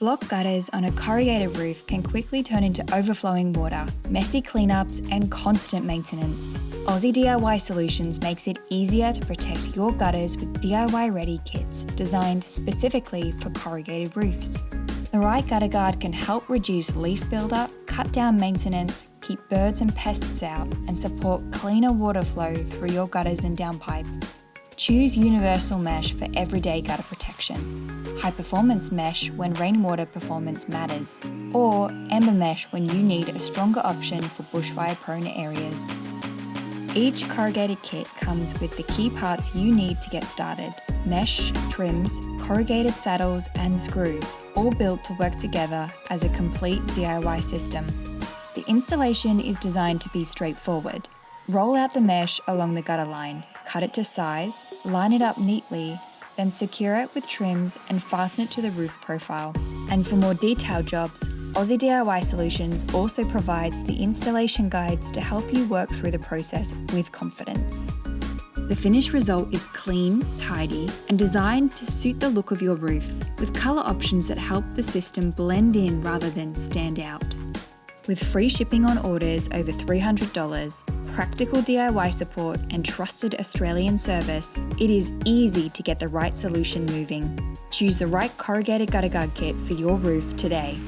Blocked gutters on a corrugated roof can quickly turn into overflowing water, messy cleanups, and constant maintenance. Aussie DIY Solutions makes it easier to protect your gutters with DIY-ready kits designed specifically for corrugated roofs. The right gutter guard can help reduce leaf buildup, cut down maintenance, keep birds and pests out, and support cleaner water flow through your gutters and downpipes. Choose universal mesh for everyday gutter protection, high-performance mesh when rainwater performance matters, or Ember Mesh when you need a stronger option for bushfire-prone areas. Each corrugated kit comes with the key parts you need to get started: mesh, trims, corrugated saddles, and screws, all built to work together as a complete DIY system. The installation is designed to be straightforward. Roll out the mesh along the gutter line, cut it to size, line it up neatly, then secure it with trims and fasten it to the roof profile. And for more detailed jobs, Aussie DIY Solutions also provides the installation guides to help you work through the process with confidence. The finished result is clean, tidy, and designed to suit the look of your roof, with colour options that help the system blend in rather than stand out. With free shipping on orders over $300, practical DIY support, and trusted Australian service, it is easy to get the right solution moving. Choose the right corrugated gutter guard kit for your roof today.